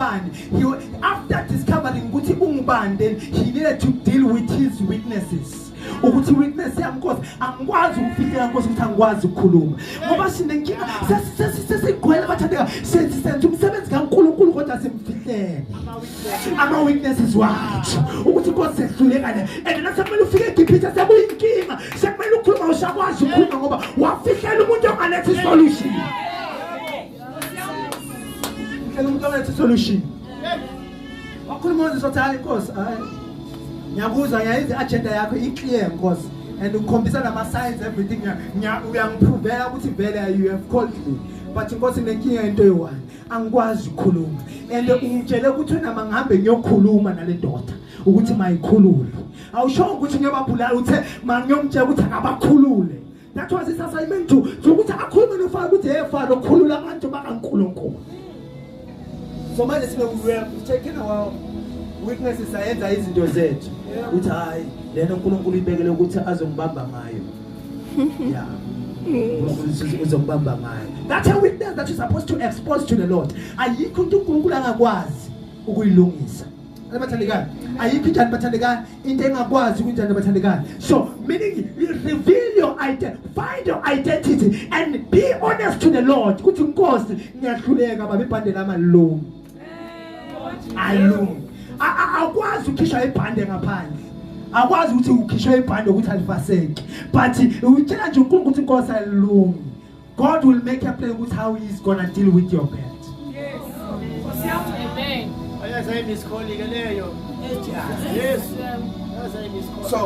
ungubani. After discovering ukuthi ungubani, then he needed to deal with his weaknesses. Ukuthi weakness yamkhosi angikwazi ukufihlela inkosi ukuthi angikwazi ukukhuluma ngoba sinenkinga sesigwele bathandeka senze umsebenzi kaNkulunkulu kodwa simfihlele ama weaknesses wakhe ukuthi inkosi sehluleka le and nasemele ufike eGibhithe sekuyinkinga sekumele ukhuluma usakwazi ukukhuluma ngoba wafihlela umuntu onganethi solution umuntu onganethi solution wakhuluma ngizothi hayi inkosi hayi ngiyabuza yayizi agenda yakho i-clear nkosi and ukhombisa nama signs everything uyangiprovela ukuthi vele you have called me but inkosi nenkinga into eyi-1 angikwazi ukukhuluma and ungitshele ukuthi nama ngihambe ngiyokhuluma nale ndoda ukuthi mayikhulule awushongo ukuthi ngiyobabulala uthe mangiyomtshela ukuthi akabakhulule that was his assignment to ukuthi akhulume nofana ukuthi hey Father khulula abantu bakaNkulunkulu. So manje we have taken our weaknesses ayenza izinto zethu uthi hayi lena uNkulunkulu ibekele ukuthi azongibamba ngayo yeah uzongibamba ngayo. That's a weakness that you're supposed to expose to the Lord. Ayikho into uNkulunkulu angakwazi ukuyilungisa abathandekayo ayikho njani bathandekayo into engakwazi kunjani bathandekayo. So meaning you reveal your identity, find your identity and be honest to the Lord ukuthi inkosi ngiyahluleka baba ibhande lami alilungi alilungi akwazi ukhishwa ibhande ngaphandle akwazi ukuthi ukhishwe ibhande ukuthi alifaseke but utshela nje uNkulunkulu ukuthi inkosi alilungi. God will make a plan with how he's going to deal with your bed. Yes. Amen. Yes, I am his colleague. Yes. Yes, I am his colleague. So